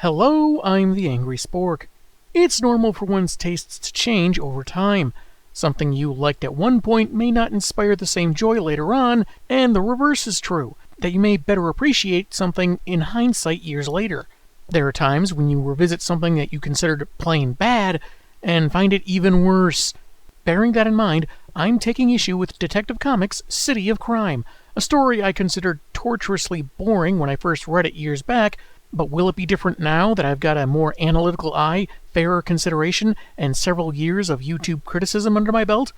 Hello, I'm the Angry Spork. It's normal for one's tastes to change over time. Something you liked at one point may not inspire the same joy later on, and the reverse is true, that you may better appreciate something in hindsight years later. There are times when you revisit something that you considered plain bad and find it even worse. Bearing that in mind, I'm taking issue with Detective Comics' City of Crime, a story I considered torturously boring when I first read it years back, but will it be different now that I've got a more analytical eye, fairer consideration, and several years of YouTube criticism under my belt?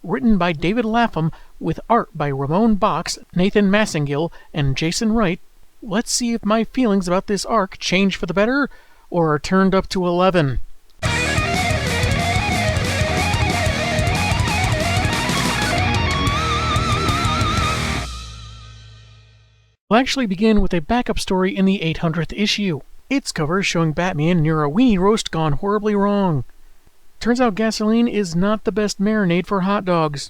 Written by David Lapham, with art by Ramon Box, Nathan Massengill, and Jason Wright, let's see if my feelings about this arc change for the better, or are turned up to 11. We'll actually begin with a backup story in the 800th issue. Its cover showing Batman near a weenie roast gone horribly wrong. Turns out gasoline is not the best marinade for hot dogs.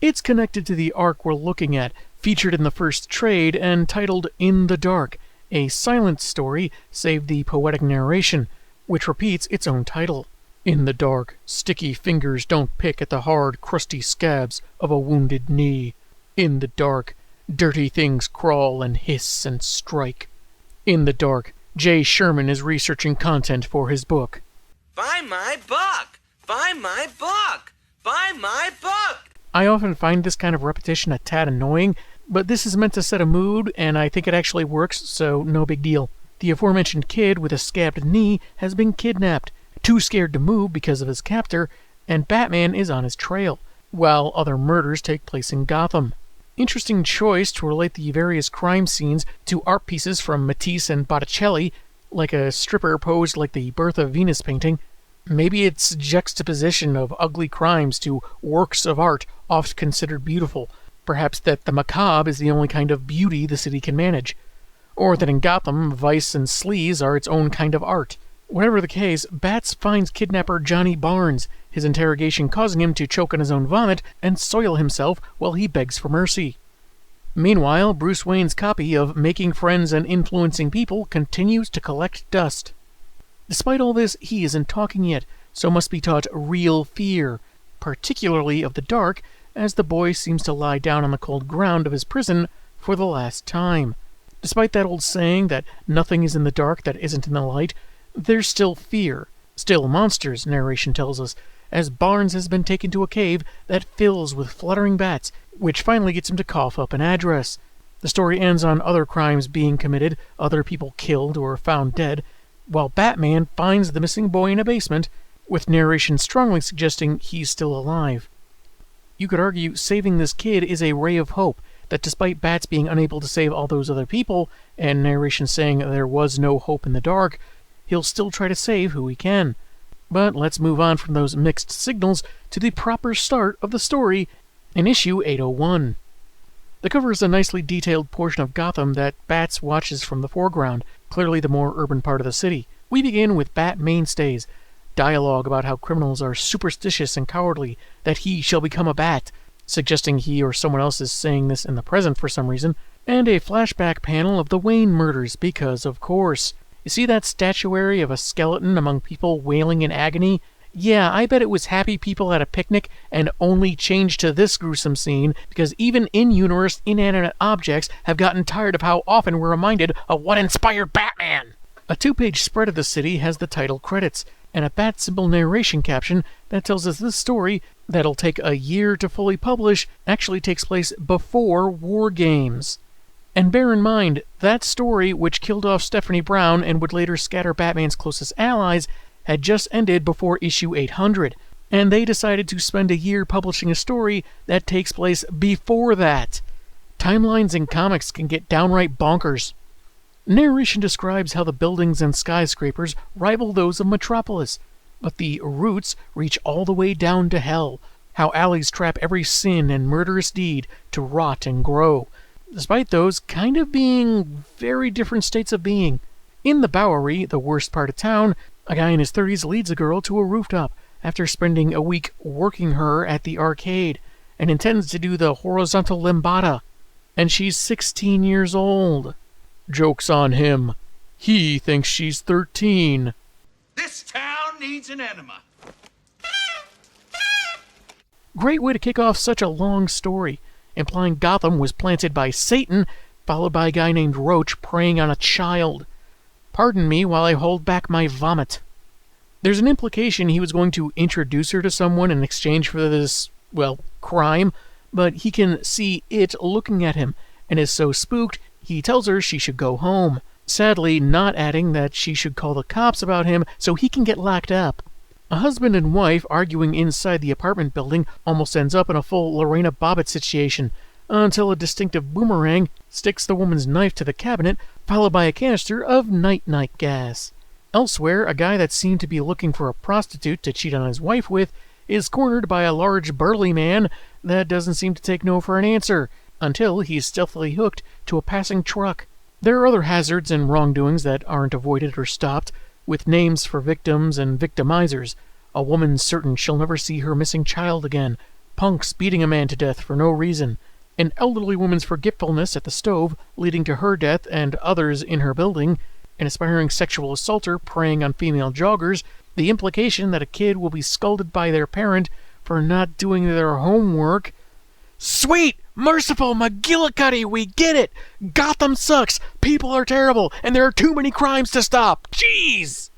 It's connected to the arc we're looking at, featured in the first trade and titled In the Dark, a silent story save the poetic narration, which repeats its own title. In the dark, sticky fingers don't pick at the hard, crusty scabs of a wounded knee. In the dark, dirty things crawl and hiss and strike. In the dark, Jay Sherman is researching content for his book. Buy my book! Buy my book! Buy my book! I often find this kind of repetition a tad annoying, but this is meant to set a mood, and I think it actually works, so no big deal. The aforementioned kid with a scabbed knee has been kidnapped, too scared to move because of his captor, and Batman is on his trail, while other murders take place in Gotham. Interesting choice to relate the various crime scenes to art pieces from Matisse and Botticelli, like a stripper posed like the Birth of Venus painting. Maybe it's juxtaposition of ugly crimes to works of art oft considered beautiful. Perhaps that the macabre is the only kind of beauty the city can manage. Or that in Gotham, vice and sleaze are its own kind of art. Whatever the case, Bats finds kidnapper Johnny Barnes, his interrogation causing him to choke on his own vomit and soil himself while he begs for mercy. Meanwhile, Bruce Wayne's copy of Making Friends and Influencing People continues to collect dust. Despite all this, he isn't talking yet, so must be taught real fear, particularly of the dark, as the boy seems to lie down on the cold ground of his prison for the last time. Despite that old saying that nothing is in the dark that isn't in the light, there's still fear, still monsters, narration tells us, as Barnes has been taken to a cave that fills with fluttering bats, which finally gets him to cough up an address. The story ends on other crimes being committed, other people killed or found dead, while Batman finds the missing boy in a basement, with narration strongly suggesting he's still alive. You could argue saving this kid is a ray of hope, that despite Bats being unable to save all those other people, and narration saying there was no hope in the dark, he'll still try to save who he can. But let's move on from those mixed signals to the proper start of the story in issue 801. The cover is a nicely detailed portion of Gotham that Bats watches from the foreground, clearly the more urban part of the city. We begin with Bat mainstays, dialogue about how criminals are superstitious and cowardly, that he shall become a bat, suggesting he or someone else is saying this in the present for some reason, and a flashback panel of the Wayne murders, because of course. You see that statuary of a skeleton among people wailing in agony? Yeah, I bet it was happy people at a picnic and only changed to this gruesome scene because even in-universe inanimate objects have gotten tired of how often we're reminded of what inspired Batman. A 2-page spread of the city has the title credits, and a bat symbol narration caption that tells us this story, that'll take a year to fully publish, actually takes place before War Games. And bear in mind, that story, which killed off Stephanie Brown and would later scatter Batman's closest allies, had just ended before issue 800, and they decided to spend a year publishing a story that takes place before that. Timelines in comics can get downright bonkers. Narration describes how the buildings and skyscrapers rival those of Metropolis, but the roots reach all the way down to hell, how alleys trap every sin and murderous deed to rot and grow, despite those kind of being very different states of being. In the Bowery, the worst part of town, a guy in his 30s leads a girl to a rooftop after spending a week working her at the arcade, and intends to do the horizontal lambada. And she's 16 years old. Joke's on him. He thinks she's 13. This town needs an enema. Great way to kick off such a long story, implying Gotham was planted by Satan, followed by a guy named Roach preying on a child. Pardon me while I hold back my vomit. There's an implication he was going to introduce her to someone in exchange for this, well, crime, but he can see it looking at him, and is so spooked he tells her she should go home, sadly not adding that she should call the cops about him so he can get locked up. A husband and wife arguing inside the apartment building almost ends up in a full Lorena Bobbitt situation, until a distinctive boomerang sticks the woman's knife to the cabinet, followed by a canister of night-night gas. Elsewhere, a guy that seemed to be looking for a prostitute to cheat on his wife with is cornered by a large burly man that doesn't seem to take no for an answer, until he's stealthily hooked to a passing truck. There are other hazards and wrongdoings that aren't avoided or stopped, with names for victims and victimizers, a woman certain she'll never see her missing child again, punks beating a man to death for no reason, an elderly woman's forgetfulness at the stove leading to her death and others in her building, an aspiring sexual assaulter preying on female joggers, the implication that a kid will be scolded by their parent for not doing their homework. Sweet, merciful McGillicuddy, we get it! Gotham sucks, people are terrible, and there are too many crimes to stop! Jeez!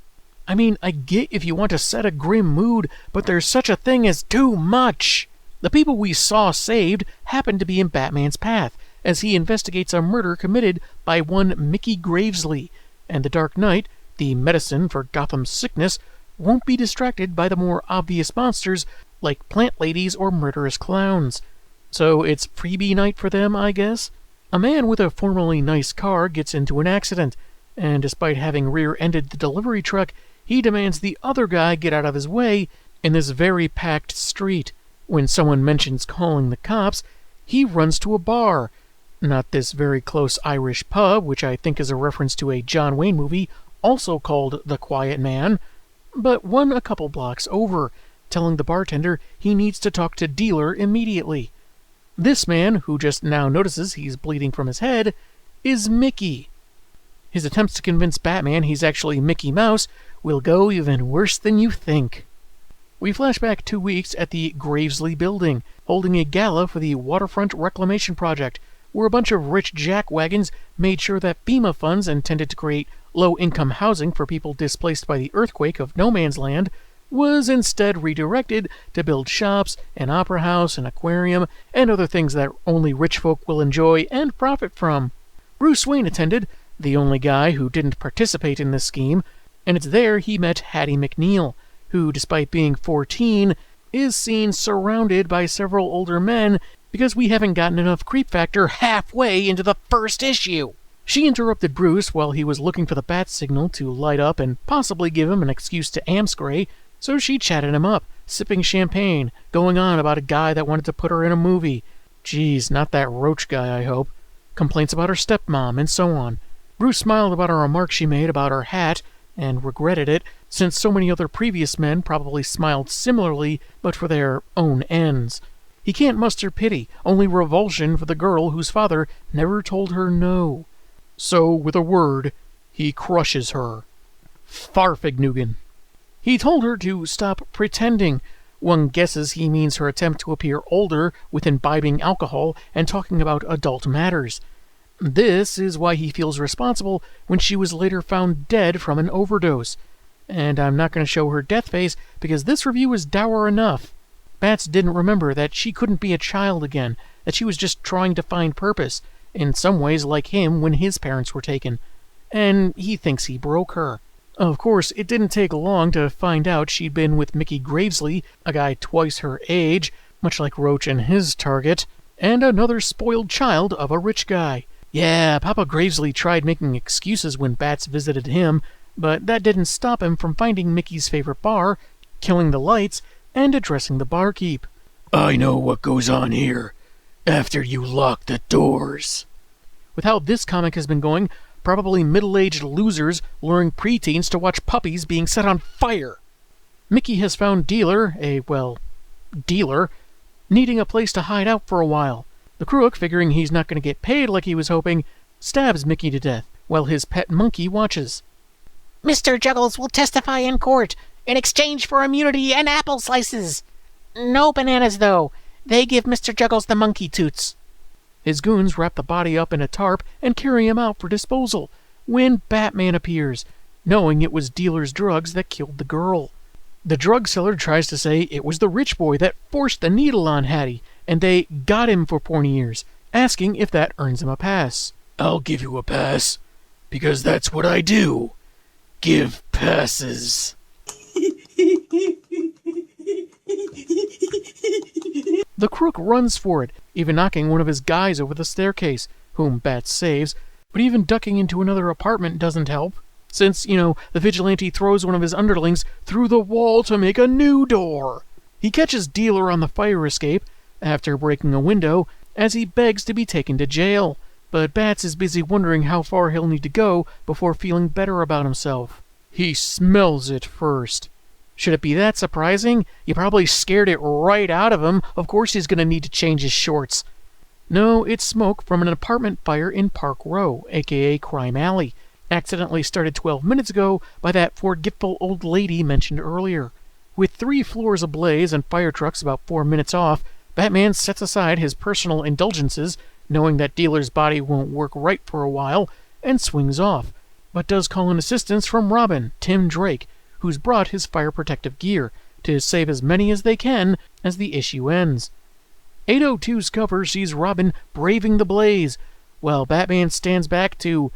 I mean, I get if you want to set a grim mood, but there's such a thing as too much! The people we saw saved happened to be in Batman's path, as he investigates a murder committed by one Mickey Gravesley, and the Dark Knight, the medicine for Gotham's sickness, won't be distracted by the more obvious monsters like plant ladies or murderous clowns. So it's freebie night for them, I guess? A man with a formerly nice car gets into an accident, and despite having rear-ended the delivery truck, he demands the other guy get out of his way in this very packed street. When someone mentions calling the cops, he runs to a bar. Not this very close Irish pub, which I think is a reference to a John Wayne movie, also called The Quiet Man, but one a couple blocks over, telling the bartender he needs to talk to Dealer immediately. This man, who just now notices he's bleeding from his head, is Mickey. His attempts to convince Batman he's actually Mickey Mouse will go even worse than you think. We flash back 2 weeks at the Gravesley building, holding a gala for the Waterfront Reclamation Project, where a bunch of rich jackwagons made sure that FEMA funds intended to create low-income housing for people displaced by the earthquake of No Man's Land was instead redirected to build shops, an opera house, an aquarium, and other things that only rich folk will enjoy and profit from. Bruce Wayne attended, the only guy who didn't participate in this scheme, and it's there he met Hattie McNeil, who, despite being 14, is seen surrounded by several older men because we haven't gotten enough creep factor halfway into the first issue. She interrupted Bruce while he was looking for the bat signal to light up and possibly give him an excuse to amscray, so she chatted him up, sipping champagne, going on about a guy that wanted to put her in a movie. Geez, not that Roach guy, I hope. Complaints about her stepmom, and so on. Bruce smiled about a remark she made about her hat, and regretted it, since so many other previous men probably smiled similarly, but for their own ends. He can't muster pity, only revulsion for the girl whose father never told her no. So, with a word, he crushes her. Farfignugan. He told her to stop pretending. One guesses he means her attempt to appear older with imbibing alcohol and talking about adult matters. This is why he feels responsible when she was later found dead from an overdose. And I'm not going to show her death face because this review is dour enough. Bats didn't remember that she couldn't be a child again, that she was just trying to find purpose, in some ways like him when his parents were taken. And he thinks he broke her. Of course, it didn't take long to find out she'd been with Mickey Gravesley, a guy twice her age, much like Roach and his target, and another spoiled child of a rich guy. Yeah, Papa Gravesley tried making excuses when Bats visited him, but that didn't stop him from finding Mickey's favorite bar, killing the lights, and addressing the barkeep. I know what goes on here, after you lock the doors. With how this comic has been going, probably middle-aged losers luring preteens to watch puppies being set on fire. Mickey has found Dealer, dealer, needing a place to hide out for a while. The crook, figuring he's not going to get paid like he was hoping, stabs Mickey to death, while his pet monkey watches. Mr. Juggles will testify in court in exchange for immunity and apple slices. No bananas, though. They give Mr. Juggles the monkey toots. His goons wrap the body up in a tarp and carry him out for disposal when Batman appears, knowing it was dealer's drugs that killed the girl. The drug seller tries to say it was the rich boy that forced the needle on Hattie, and they got him for pointy ears, asking if that earns him a pass. I'll give you a pass, because that's what I do. Give passes. The crook runs for it, even knocking one of his guys over the staircase, whom Bat saves, but even ducking into another apartment doesn't help, since, the vigilante throws one of his underlings through the wall to make a new door. He catches Dealer on the fire escape, after breaking a window, as he begs to be taken to jail, but Bats is busy wondering how far he'll need to go before feeling better about himself. He smells it first. Should it be that surprising? You probably scared it right out of him. Of course he's going to need to change his shorts. No, it's smoke from an apartment fire in Park Row, aka Crime Alley, accidentally started 12 minutes ago by that forgetful old lady mentioned earlier. With 3 floors ablaze and fire trucks about 4 minutes off, Batman sets aside his personal indulgences, knowing that Dealer's body won't work right for a while, and swings off, but does call in assistance from Robin, Tim Drake, who's brought his fire protective gear to save as many as they can as the issue ends. 802's cover sees Robin braving the blaze, while Batman stands back to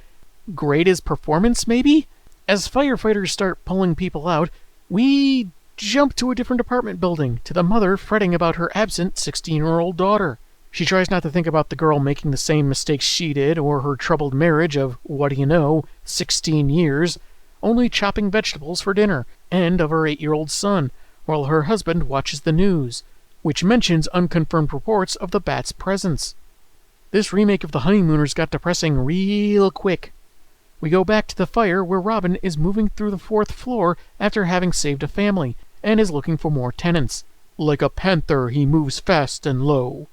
grade his performance, maybe? As firefighters start pulling people out, we jump to a different apartment building, to the mother fretting about her absent 16-year-old daughter. She tries not to think about the girl making the same mistakes she did, or her troubled marriage of, 16 years, only chopping vegetables for dinner, and of her 8-year-old son, while her husband watches the news, which mentions unconfirmed reports of the Bat's presence. This remake of The Honeymooners got depressing real quick. We go back to the fire where Robin is moving through the 4th floor after having saved a family, and is looking for more tenants. Like a panther, he moves fast and low.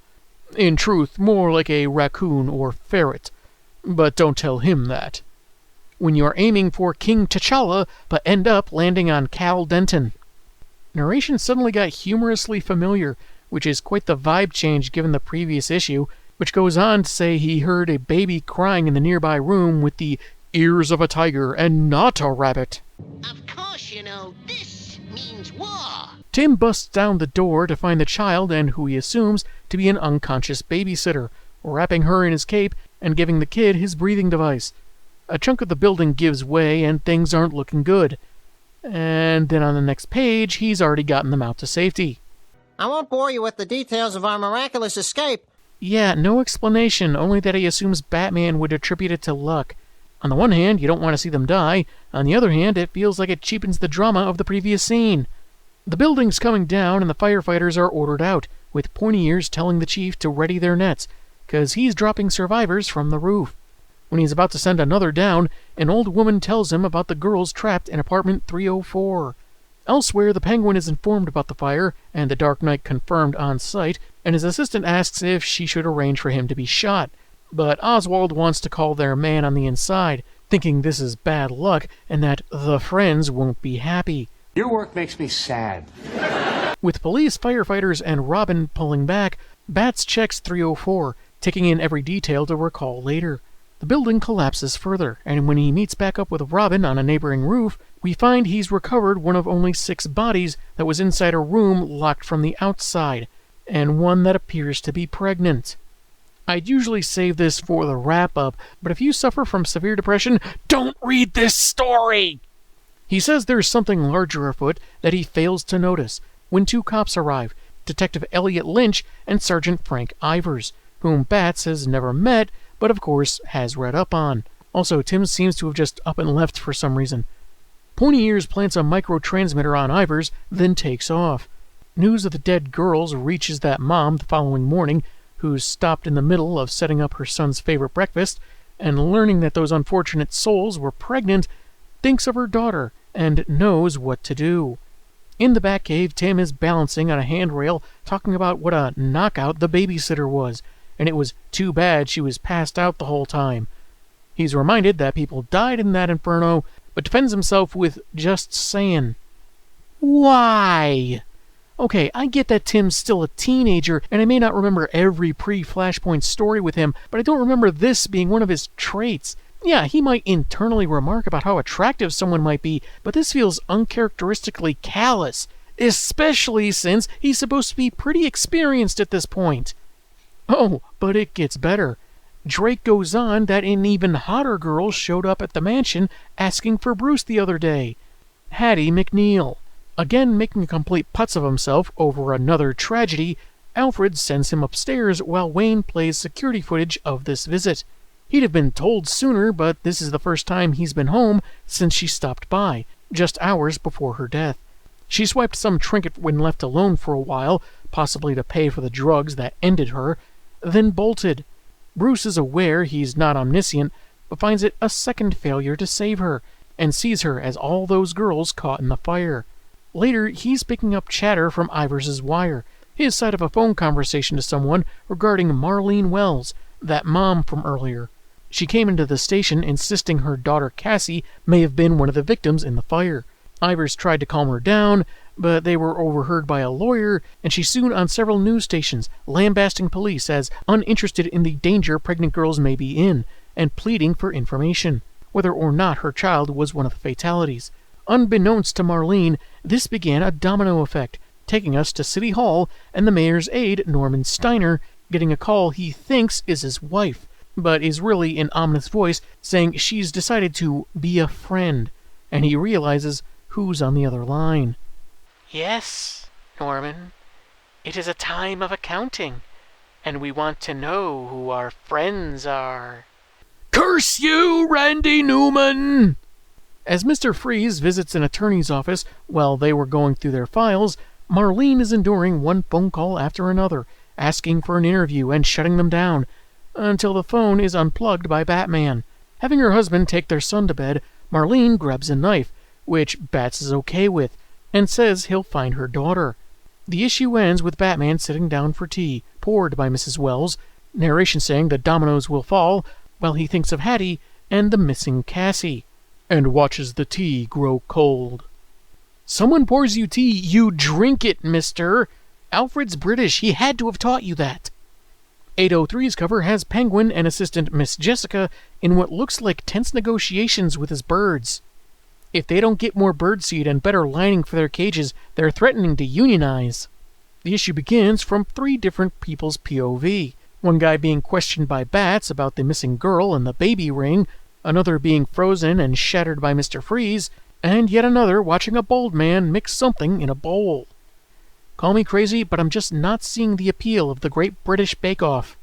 In truth, more like a raccoon or ferret. But don't tell him that. When you're aiming for King T'Challa, but end up landing on Cal Denton. Narration suddenly got humorously familiar, which is quite the vibe change given the previous issue, which goes on to say he heard a baby crying in the nearby room with the ears of a tiger and not a rabbit. Of course, this means war. Tim busts down the door to find the child and who he assumes to be an unconscious babysitter, wrapping her in his cape and giving the kid his breathing device. A chunk of the building gives way and things aren't looking good. And then on the next page, he's already gotten them out to safety. I won't bore you with the details of our miraculous escape. Yeah, no explanation, only that he assumes Batman would attribute it to luck. On the one hand, you don't want to see them die. On the other hand, it feels like it cheapens the drama of the previous scene. The building's coming down and the firefighters are ordered out, with pointy ears telling the chief to ready their nets, 'cause he's dropping survivors from the roof. When he's about to send another down, an old woman tells him about the girls trapped in apartment 304. Elsewhere, the Penguin is informed about the fire, and the Dark Knight confirmed on site, and his assistant asks if she should arrange for him to be shot. But Oswald wants to call their man on the inside, thinking this is bad luck, and that the friends won't be happy. Your work makes me sad. With police, firefighters, and Robin pulling back, Bats checks 304, taking in every detail to recall later. The building collapses further, and when he meets back up with Robin on a neighboring roof, we find he's recovered one of only 6 bodies that was inside a room locked from the outside, and one that appears to be pregnant. I'd usually save this for the wrap-up, but if you suffer from severe depression, don't read this story! He says there's something larger afoot that he fails to notice when 2 cops arrive, Detective Elliot Lynch and Sergeant Frank Ivers, whom Bats has never met, but of course has read up on. Also, Tim seems to have just up and left for some reason. Pointy Ears plants a microtransmitter on Ivers, then takes off. News of the dead girls reaches that mom the following morning, who's stopped in the middle of setting up her son's favorite breakfast, and learning that those unfortunate souls were pregnant, thinks of her daughter and knows what to do. In the Batcave, Tim is balancing on a handrail, talking about what a knockout the babysitter was, and it was too bad she was passed out the whole time. He's reminded that people died in that inferno, but defends himself with just saying, "Why?" Okay, I get that Tim's still a teenager, and I may not remember every pre-Flashpoint story with him, but I don't remember this being one of his traits. Yeah, he might internally remark about how attractive someone might be, but this feels uncharacteristically callous, especially since he's supposed to be pretty experienced at this point. Oh, but it gets better. Drake goes on that an even hotter girl showed up at the mansion asking for Bruce the other day. Hattie McNeil. Again making a complete putz of himself over another tragedy, Alfred sends him upstairs while Wayne plays security footage of this visit. He'd have been told sooner, but this is the first time he's been home since she stopped by, just hours before her death. She swiped some trinket when left alone for a while, possibly to pay for the drugs that ended her, then bolted. Bruce is aware he's not omniscient, but finds it a second failure to save her, and sees her as all those girls caught in the fire. Later, he's picking up chatter from Ivers' wire, his side of a phone conversation to someone regarding Marlene Wells, that mom from earlier. She came into the station insisting her daughter Cassie may have been one of the victims in the fire. Ivers tried to calm her down, but they were overheard by a lawyer, and she's soon on several news stations, lambasting police as uninterested in the danger pregnant girls may be in, and pleading for information, whether or not her child was one of the fatalities. Unbeknownst to Marlene, this began a domino effect, taking us to City Hall and the mayor's aide, Norman Steiner, getting a call he thinks is his wife, but is really an ominous voice saying she's decided to be a friend, and he realizes who's on the other line. Yes, Norman. It is a time of accounting, and we want to know who our friends are. Curse you, Randy Newman! As Mr. Freeze visits an attorney's office while they were going through their files, Marlene is enduring one phone call after another, asking for an interview and shutting them down, until the phone is unplugged by Batman. Having her husband take their son to bed, Marlene grabs a knife, which Bats is okay with, and says he'll find her daughter. The issue ends with Batman sitting down for tea, poured by Mrs. Wells, narration saying the dominoes will fall, while he thinks of Hattie and the missing Cassie, and watches the tea grow cold. Someone pours you tea, you drink it, mister. Alfred's British, he had to have taught you that. 803's cover has Penguin and assistant Miss Jessica in what looks like tense negotiations with his birds. If they don't get more birdseed and better lining for their cages, they're threatening to unionize. The issue begins from 3 different people's POV. One guy being questioned by Bats about the missing girl and the baby ring, another being frozen and shattered by Mr. Freeze, and yet another watching a bald man mix something in a bowl. Call me crazy, but I'm just not seeing the appeal of the Great British Bake Off.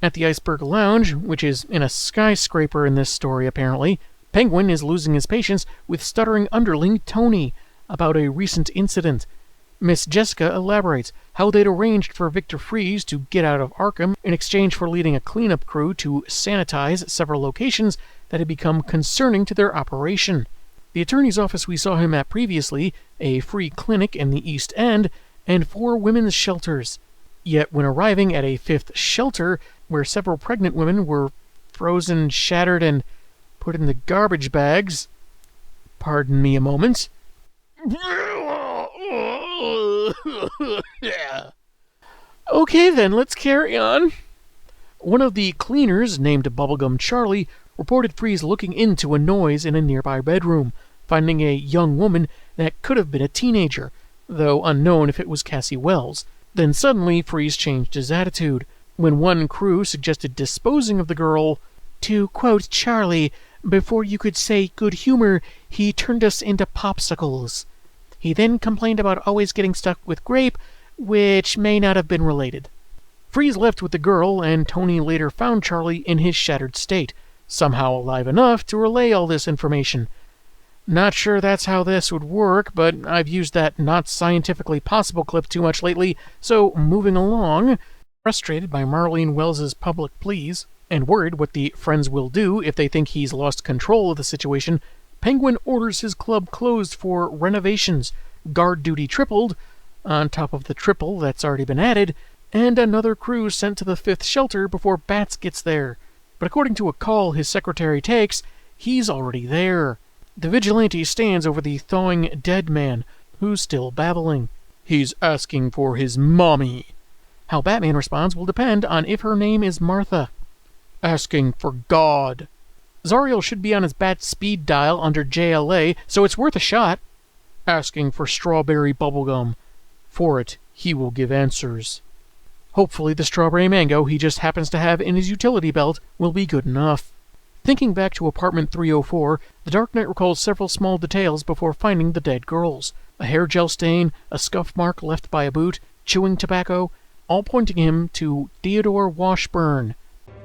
At the Iceberg Lounge, which is in a skyscraper in this story apparently, Penguin is losing his patience with stuttering underling Tony about a recent incident. Miss Jessica elaborates how they'd arranged for Victor Freeze to get out of Arkham in exchange for leading a cleanup crew to sanitize several locations that had become concerning to their operation. The attorney's office we saw him at previously, a free clinic in the East End, and 4 women's shelters. Yet when arriving at a 5th shelter, where several pregnant women were frozen, shattered, and put in the garbage bags... Pardon me a moment. Okay then, let's carry on. One of the cleaners, named Bubblegum Charlie, reported Freeze looking into a noise in a nearby bedroom, finding a young woman that could have been a teenager, though unknown if it was Cassie Wells. Then suddenly Freeze changed his attitude. When one crew suggested disposing of the girl, to quote Charlie, "Before you could say good humor, he turned us into popsicles." He then complained about always getting stuck with grape, which may not have been related. Freeze left with the girl, and Tony later found Charlie in his shattered state, somehow alive enough to relay all this information. Not sure that's how this would work, but I've used that not scientifically possible clip too much lately, so moving along. Frustrated by Marlene Wells's public pleas, and worried what the friends will do if they think he's lost control of the situation, Penguin orders his club closed for renovations, guard duty tripled, on top of the triple that's already been added, and another crew sent to the 5th shelter before Bats gets there. but according to a call his secretary takes, he's already there. The vigilante stands over the thawing dead man, who's still babbling. He's asking for his mommy. How Batman responds will depend on if her name is Martha. Asking for God. Zariel should be on his bat speed dial under JLA, so it's worth a shot. Asking for strawberry bubblegum. For it, he will give answers. Hopefully the strawberry mango he just happens to have in his utility belt will be good enough. Thinking back to apartment 304, the Dark Knight recalls several small details before finding the dead girls. A hair gel stain, a scuff mark left by a boot, chewing tobacco, all pointing him to Theodore Washburn.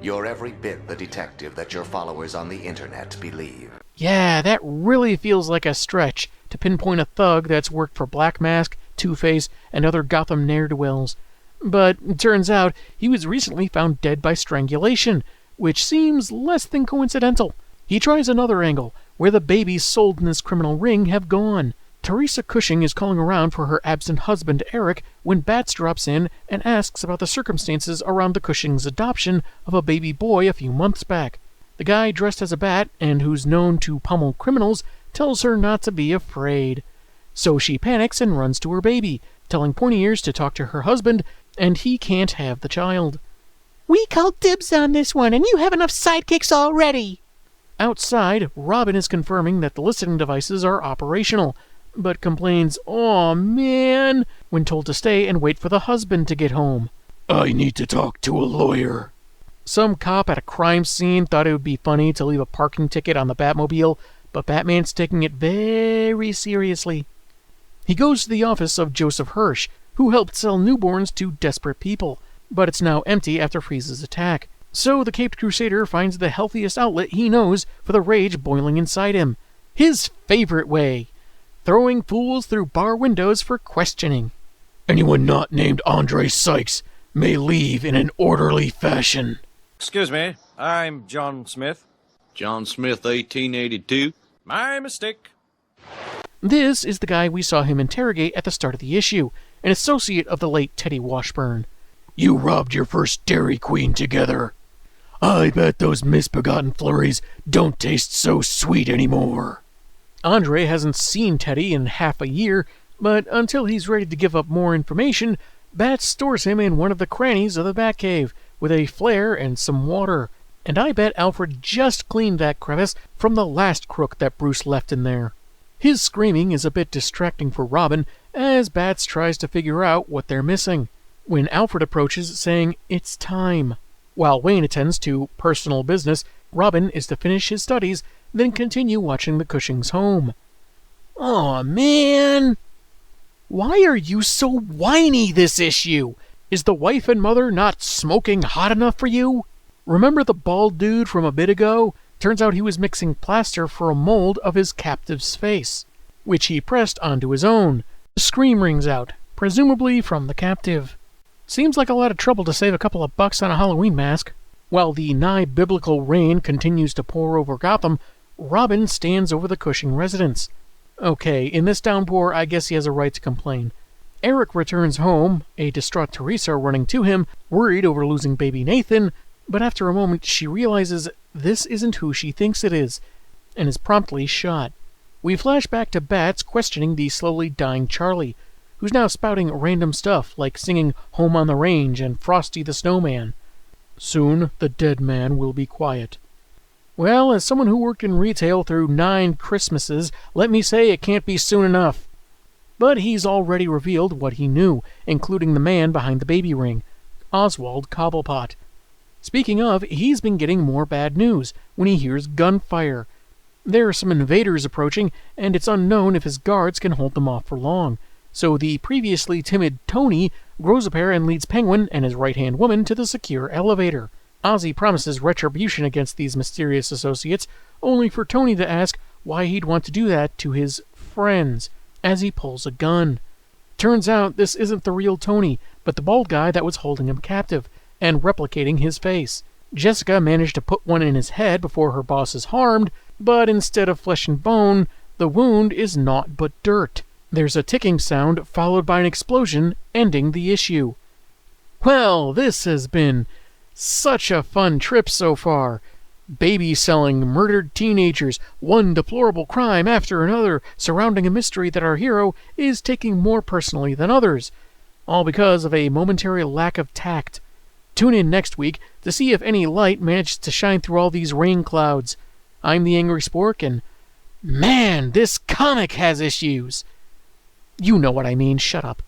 You're every bit the detective that your followers on the internet believe. Yeah, that really feels like a stretch to pinpoint a thug that's worked for Black Mask, Two-Face, and other Gotham ne'er-do-wells. But it turns out he was recently found dead by strangulation, which seems less than coincidental. He tries another angle, where the babies sold in this criminal ring have gone. Teresa Cushing is calling around for her absent husband, Eric, when Bats drops in and asks about the circumstances around the Cushing's adoption of a baby boy a few months back. The guy dressed as a bat, and who's known to pummel criminals, tells her not to be afraid. So she panics and runs to her baby, telling Pointy Ears to talk to her husband, and he can't have the child. We called dibs on this one, and you have enough sidekicks already. Outside, Robin is confirming that the listening devices are operational, but complains, "Aw, man," when told to stay and wait for the husband to get home. I need to talk to a lawyer. Some cop at a crime scene thought it would be funny to leave a parking ticket on the Batmobile, but Batman's taking it very seriously. He goes to the office of Joseph Hirsch, who helped sell newborns to desperate people, but it's now empty after Freeze's attack. So the Caped Crusader finds the healthiest outlet he knows for the rage boiling inside him. His favorite way. Throwing fools through bar windows for questioning. Anyone not named Andre Sykes may leave in an orderly fashion. Excuse me, I'm John Smith. John Smith, 1882. My mistake. This is the guy we saw him interrogate at the start of the issue, an associate of the late Teddy Washburn. You robbed your first Dairy Queen together. I bet those misbegotten flurries don't taste so sweet anymore. Andre hasn't seen Teddy in half a year, but until he's ready to give up more information, Bat stores him in one of the crannies of the Batcave, with a flare and some water. And I bet Alfred just cleaned that crevice from the last crook that Bruce left in there. His screaming is a bit distracting for Robin, as Bats tries to figure out what they're missing, when Alfred approaches saying it's time. While Wayne attends to personal business, Robin is to finish his studies, then continue watching the Cushing's home. Aw, man! Why are you so whiny this issue? Is the wife and mother not smoking hot enough for you? Remember the bald dude from a bit ago? Turns out he was mixing plaster for a mold of his captive's face, which he pressed onto his own. A scream rings out, presumably from the captive. Seems like a lot of trouble to save a couple of bucks on a Halloween mask. While the nigh-biblical rain continues to pour over Gotham, Robin stands over the Cushing residence. Okay, in this downpour, I guess he has a right to complain. Eric returns home, a distraught Teresa running to him, worried over losing baby Nathan, but after a moment she realizes this isn't who she thinks it is, and is promptly shot. We flash back to Bats questioning the slowly dying Charlie, who's now spouting random stuff like singing Home on the Range and Frosty the Snowman. Soon the dead man will be quiet. Well, as someone who worked in retail through 9 Christmases, let me say it can't be soon enough. But he's already revealed what he knew, including the man behind the baby ring, Oswald Cobblepot. Speaking of, he's been getting more bad news when he hears gunfire. There are some invaders approaching, and it's unknown if his guards can hold them off for long. So the previously timid Tony grows a pair and leads Penguin and his right-hand woman to the secure elevator. Ozzy promises retribution against these mysterious associates, only for Tony to ask why he'd want to do that to his friends, as he pulls a gun. Turns out this isn't the real Tony, but the bald guy that was holding him captive, and replicating his face. Jessica managed to put one in his head before her boss is harmed, but instead of flesh and bone, the wound is naught but dirt. There's a ticking sound followed by an explosion, ending the issue. Well, this has been Such a fun trip so far. Baby selling, murdered teenagers, one deplorable crime after another surrounding a mystery that our hero is taking more personally than others, all because of a momentary lack of tact. Tune in next week to see if any light manages to shine through all these rain clouds. I'm the Angry Spork, and man, this comic has issues. You know what I mean, shut up.